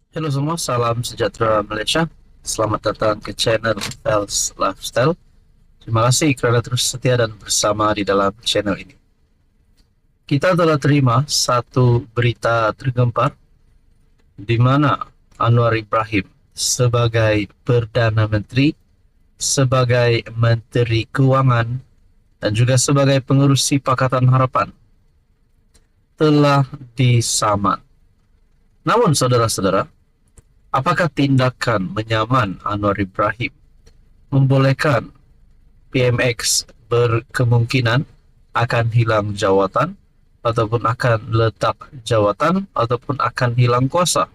Halo semua, salam sejahtera Malaysia. Selamat datang ke channel Fels Lifestyle. Terima kasih kerana terus setia dan bersama di dalam channel ini. Kita telah terima satu berita tergempar di mana Anwar Ibrahim sebagai Perdana Menteri, sebagai Menteri Keuangan dan juga sebagai pengerusi Pakatan Harapan telah disaman. Namun saudara-saudara, apakah tindakan menyaman Anwar Ibrahim membolehkan PMX berkemungkinan akan hilang jawatan ataupun akan letak jawatan ataupun akan hilang kuasa?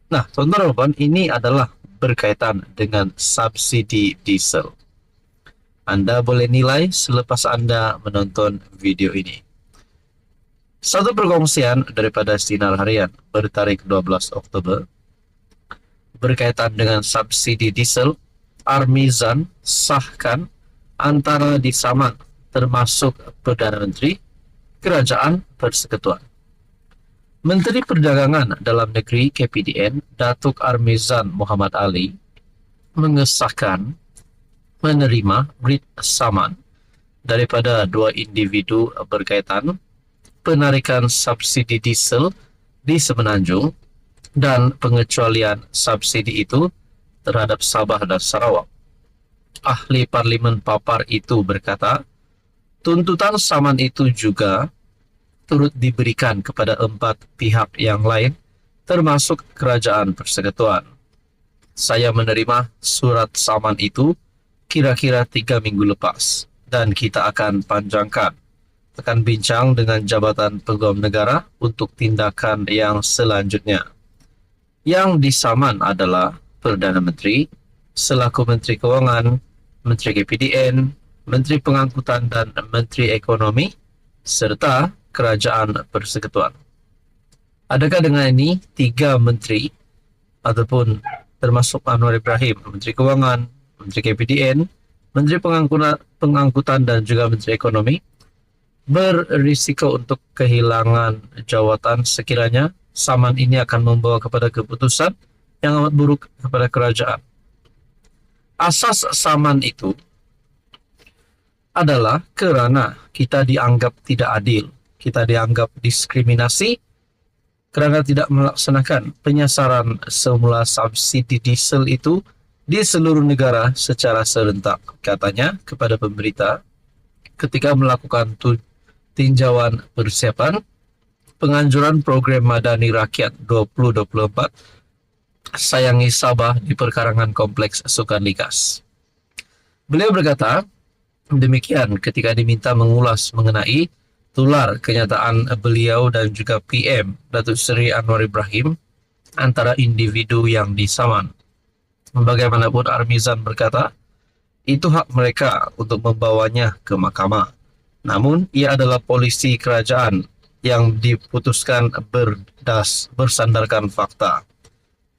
Nah, tuan-tuan, ini adalah berkaitan dengan subsidi diesel. Anda boleh nilai selepas Anda menonton video ini. Satu perkongsian daripada Sinar Harian bertarikh 12 Oktober berkaitan dengan subsidi diesel, Armizan sahkan antara disaman termasuk Perdana Menteri, Kerajaan Persekutuan. Menteri Perdagangan Dalam Negeri KPDN, Datuk Armizan Muhammad Ali, mengesahkan menerima writ saman daripada dua individu berkaitan penarikan subsidi diesel di Semenanjung dan pengecualian subsidi itu terhadap Sabah dan Sarawak. Ahli Parlimen Papar itu berkata, tuntutan saman itu juga turut diberikan kepada 4 pihak yang lain, termasuk Kerajaan Persekutuan. Saya menerima surat saman itu kira-kira 3 minggu lepas, dan kita akan panjangkan. Akan bincang dengan Jabatan Peguam Negara untuk tindakan yang selanjutnya. Yang disaman adalah Perdana Menteri, selaku Menteri Keuangan, Menteri KPDN, Menteri Pengangkutan dan Menteri Ekonomi, serta Kerajaan Persekutuan. Adakah dengan ini 3 menteri ataupun termasuk Anwar Ibrahim, Menteri Keuangan, Menteri KPDN, Menteri Pengangkutan dan juga Menteri Ekonomi berisiko untuk kehilangan jawatan sekiranya saman ini akan membawa kepada keputusan yang amat buruk kepada kerajaan? Asas saman itu adalah kerana kita dianggap tidak adil, kita dianggap diskriminasi kerana tidak melaksanakan penyasaran semula subsidi diesel itu di seluruh negara secara serentak, katanya kepada pemberita ketika melakukan tinjauan persiapan penganjuran program Madani Rakyat 2024 Sayangi Sabah di perkarangan Kompleks Sukan Likas. Beliau berkata demikian ketika diminta mengulas mengenai tular kenyataan beliau dan juga PM Datuk Seri Anwar Ibrahim antara individu yang disaman. Bagaimanapun, Armizan berkata, itu hak mereka untuk membawanya ke mahkamah. Namun, ia adalah polisi kerajaan yang diputuskan bersandarkan fakta.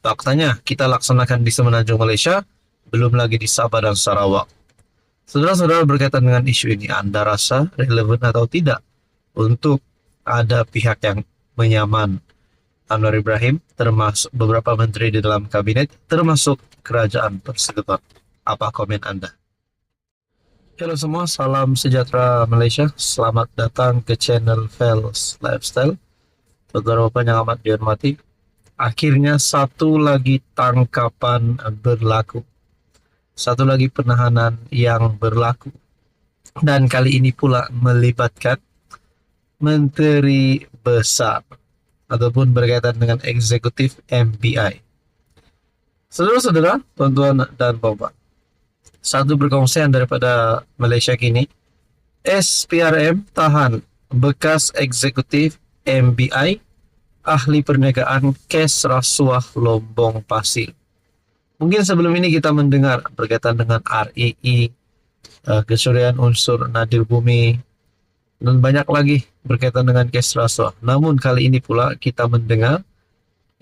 Faktanya, kita laksanakan di Semenanjung Malaysia, belum lagi di Sabah dan Sarawak. Saudara-saudara, berkaitan dengan isu ini, Anda rasa relevan atau tidak untuk ada pihak yang menyaman Anwar Ibrahim, termasuk beberapa menteri di dalam kabinet, termasuk Kerajaan Persekutuan? Apa komen Anda? Halo semua, salam sejahtera Malaysia. Selamat datang ke channel Fels Lifestyle. Saudara-saudara yang amat dihormati, akhirnya satu lagi tangkapan berlaku. Satu lagi penahanan yang berlaku. Dan kali ini pula melibatkan Menteri Besar ataupun berkaitan dengan eksekutif MBI. Saudara-saudara, tuan-tuan dan puan-puan, satu perkongsian daripada Malaysia kini, SPRM tahan bekas eksekutif MBI, ahli perniagaan kes rasuah Lombong Pasir. Mungkin sebelum ini kita mendengar berkaitan dengan REE, kecurian unsur nadir bumi, dan banyak lagi berkaitan dengan kes rasuah. Namun kali ini pula kita mendengar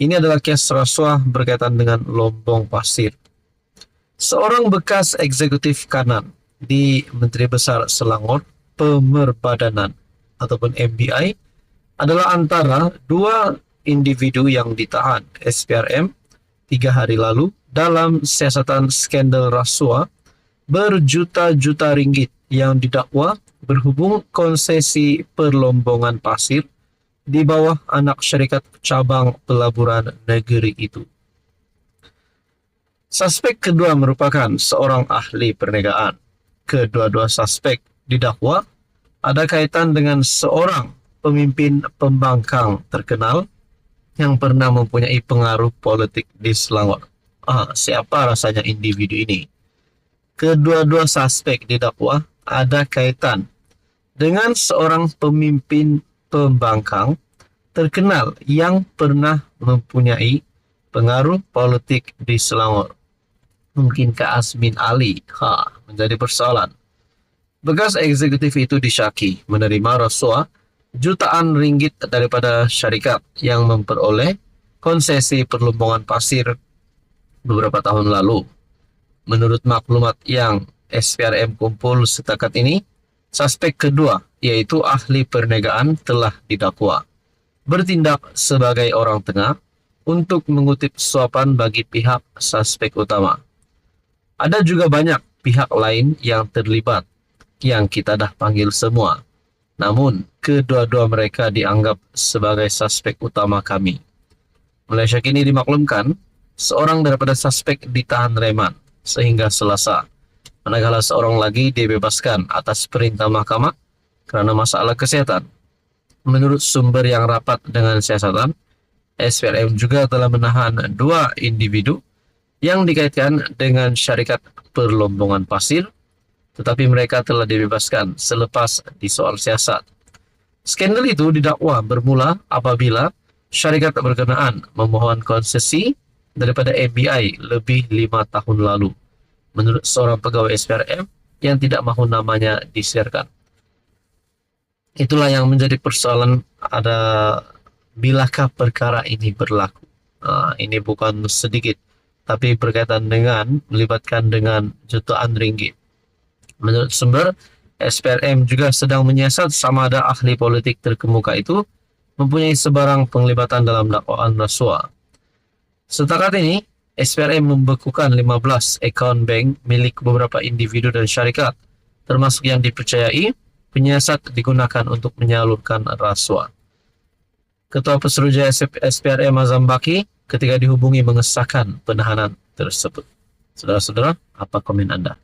ini adalah kes rasuah berkaitan dengan Lombong Pasir. Seorang bekas eksekutif kanan di Menteri Besar Selangor Pemerbadanan ataupun MBI adalah antara dua individu yang ditahan SPRM 3 hari lalu dalam siasatan skandal rasuah berjuta-juta ringgit yang didakwa berhubung konsesi perlombongan pasir di bawah anak syarikat cabang pelaburan negeri itu. Suspek kedua merupakan seorang ahli perniagaan. Kedua-dua suspek didakwa ada kaitan dengan seorang pemimpin pembangkang terkenal yang pernah mempunyai pengaruh politik di Selangor. Siapa rasanya individu ini? Kedua-dua suspek didakwa ada kaitan dengan seorang pemimpin pembangkang terkenal yang pernah mempunyai pengaruh politik di Selangor. Mungkinkah Azmin Ali? Menjadi persoalan. Bekas eksekutif itu disyaki menerima rasuah jutaan ringgit daripada syarikat yang memperoleh konsesi perlombongan pasir beberapa tahun lalu. Menurut maklumat yang SPRM kumpul setakat ini, suspek kedua, yaitu ahli perniagaan, telah didakwa bertindak sebagai orang tengah untuk mengutip suapan bagi pihak suspek utama. Ada juga banyak pihak lain yang terlibat, yang kita dah panggil semua. Namun, kedua-dua mereka dianggap sebagai suspek utama kami. Malaysia kini dimaklumkan, seorang daripada suspek ditahan reman sehingga Selasa, manakala seorang lagi dibebaskan atas perintah mahkamah kerana masalah kesihatan. Menurut sumber yang rapat dengan siasatan, SPRM juga telah menahan 2 individu yang dikaitkan dengan syarikat perlombongan pasir, tetapi mereka telah dibebaskan selepas disoal siasat. Skandal itu didakwa bermula apabila syarikat berkenaan memohon konsesi daripada MBI lebih 5 tahun lalu, menurut seorang pegawai SPRM yang tidak mahu namanya disiarkan. Itulah yang menjadi persoalan, ada bilakah perkara ini berlaku. Ini bukan sedikit, tapi berkaitan dengan, melibatkan dengan jutaan ringgit. Menurut sumber, SPRM juga sedang menyiasat sama ada ahli politik terkemuka itu mempunyai sebarang penglibatan dalam dakwaan rasuah. Setakat ini, SPRM membekukan 15 akaun bank milik beberapa individu dan syarikat, termasuk yang dipercayai penyiasat digunakan untuk menyalurkan rasuah. Ketua Pesuruhjaya SPRM Azam Baki ketika dihubungi mengesahkan penahanan tersebut. Saudara-saudara, apa komen Anda?